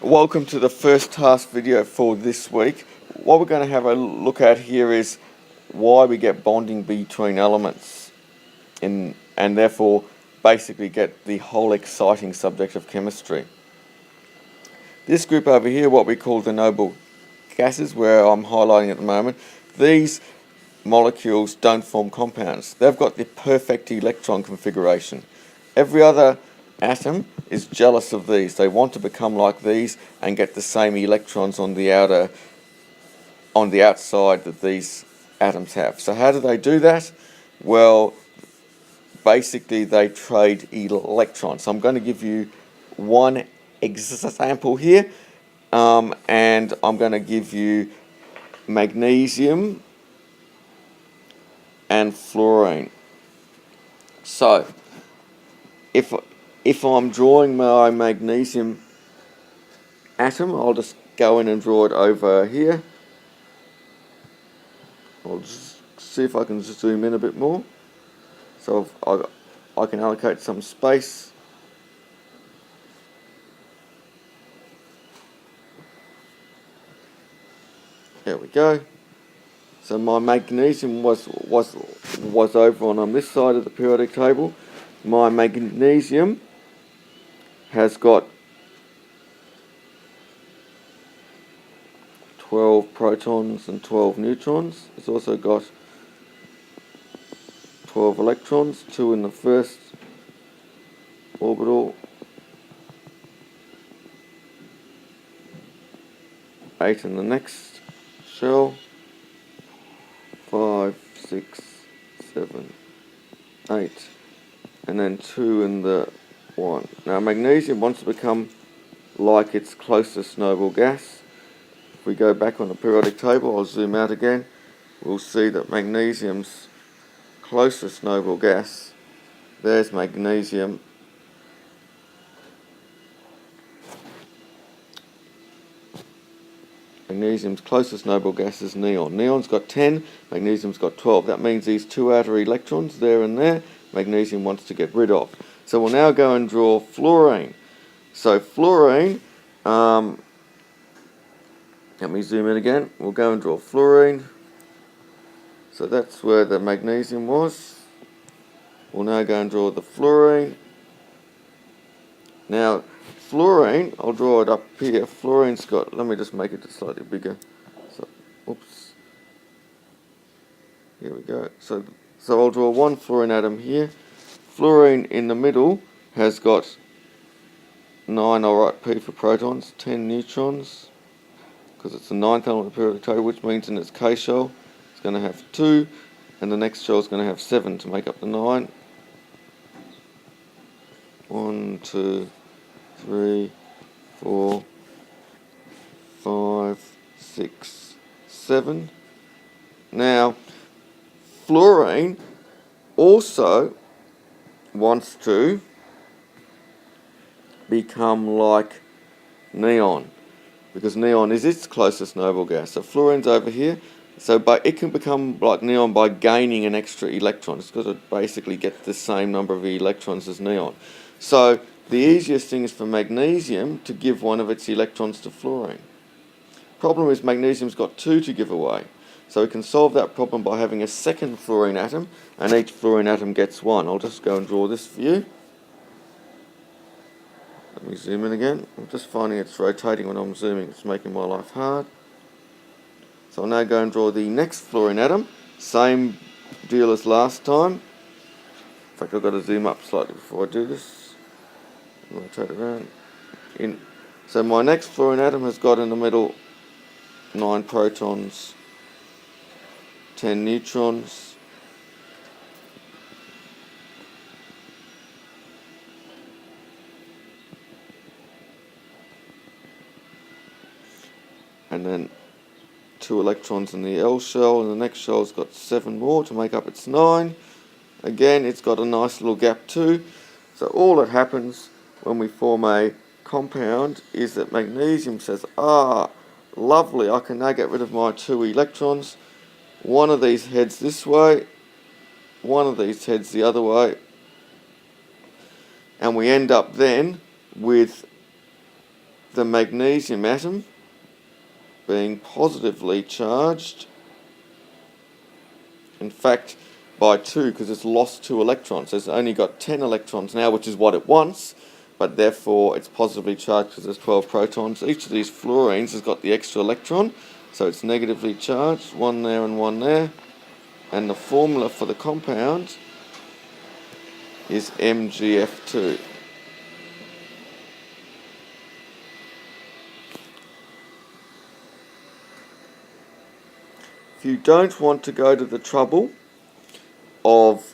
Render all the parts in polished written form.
Welcome to the first task video for this week. What we're going to have a look at here is why we get bonding between elements and therefore basically get the whole exciting subject of chemistry. This group over here, what we call the noble gases, where I'm highlighting at the moment, these molecules don't form compounds. They've got the perfect electron configuration. Every other atom is jealous of these. They want to become like these and get the same electrons on the outside that these atoms have. So how do they do that? Well, basically they trade electrons. So I'm going to give you one example here, and I'm going to give you magnesium and fluorine. So if I'm drawing my magnesium atom, I'll just go in and draw it over here. I'll just see if I can zoom in a bit more. So I can allocate some space. There we go. So my magnesium was over on this side of the periodic table. My magnesium has got 12 protons and 12 neutrons. It's also got 12 electrons, 2 in the first orbital, 8 in the next shell, 5, 6, 7, 8, and then 2 in the one. Now magnesium wants to become like its closest noble gas. If we go back on the periodic table, I'll zoom out again, we'll see that magnesium's closest noble gas, there's magnesium, magnesium's closest noble gas is neon. Neon's got 10, magnesium's got 12. That means these two outer electrons there and there, magnesium wants to get rid of. So we'll now go and draw fluorine. So fluorine, let me zoom in again. We'll go and draw fluorine. So that's where the magnesium was. We'll now go and draw the fluorine. Now, fluorine, I'll draw it up here. Fluorine's got, let me just make it slightly bigger. So, oops. Here we go. So I'll draw one fluorine atom here. Fluorine in the middle has got 9, I'll write P for protons, 10 neutrons, because it's the 9th element of the periodic table, which means in its K shell it's going to have 2, and the next shell is going to have 7 to make up the 9. 1, 2, 3, 4, 5, 6, 7. Now, fluorine also wants to become like neon, because neon is its closest noble gas. So fluorine's over here, but it can become like neon by gaining an extra electron. It's got to basically get the same number of electrons as neon. So the easiest thing is for magnesium to give one of its electrons to fluorine. Problem is magnesium's got 2 to give away. So we can solve that problem by having a second fluorine atom, and each fluorine atom gets 1. I'll just go and draw this for you. Let me zoom in again. I'm just finding it's rotating when I'm zooming. It's making my life hard. So I'll now go and draw the next fluorine atom. Same deal as last time. In fact, I've got to zoom up slightly before I do this. Rotate around. So my next fluorine atom has got in the middle 9 protons, 10 neutrons, and then 2 electrons in the L shell, and the next shell's got 7 more to make up its 9. Again, it's got a nice little gap too. So all that happens when we form a compound is that magnesium says, lovely, I can now get rid of my 2 electrons. One of these heads this way, one of these heads the other way, and we end up then with the magnesium atom being positively charged, in fact by 2, because it's lost 2 electrons. It's only got 10 electrons now, which is what it wants, but therefore it's positively charged because there's 12 protons. Each of these fluorines has got the extra electron, so it's negatively charged, 1 there and 1 there. And the formula for the compound is MgF2. If you don't want to go to the trouble of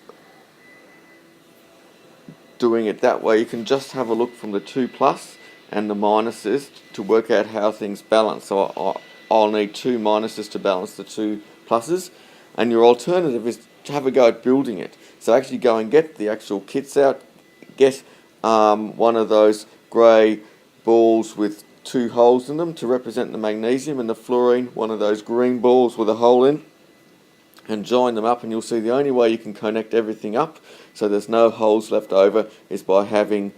doing it that way, you can just have a look from the 2 plus and the minuses to work out how things balance. So I'll need 2 minuses to balance the 2 pluses, and your alternative is to have a go at building it. So actually go and get the actual kits out, get one of those grey balls with 2 holes in them to represent the magnesium, and the fluorine, one of those green balls with a hole in, and join them up, and you'll see the only way you can connect everything up so there's no holes left over is by having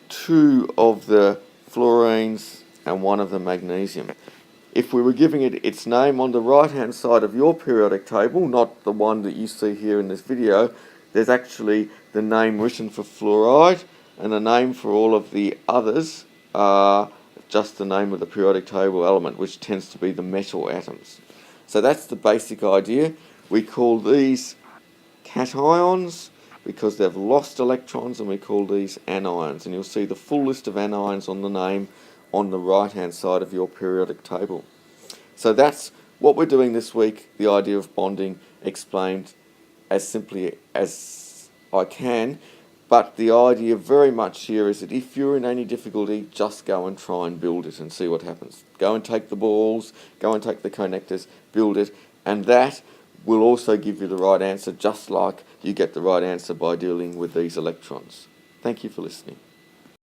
2 of the fluorines and 1 of the magnesium. If we were giving it its name on the right hand side of your periodic table, not the one that you see here in this video, there's actually the name written for fluoride, and the name for all of the others are just the name of the periodic table element, which tends to be the metal atoms. So that's the basic idea. We call these cations because they've lost electrons, and we call these anions. And you'll see the full list of anions on the name on the right hand side of your periodic table. So that's what we're doing this week, the idea of bonding explained as simply as I can. But the idea very much here is that if you're in any difficulty, just go and try and build it and see what happens. Go and take the balls, go and take the connectors, build it, and that will also give you the right answer, just like you get the right answer by dealing with these electrons. Thank you for listening.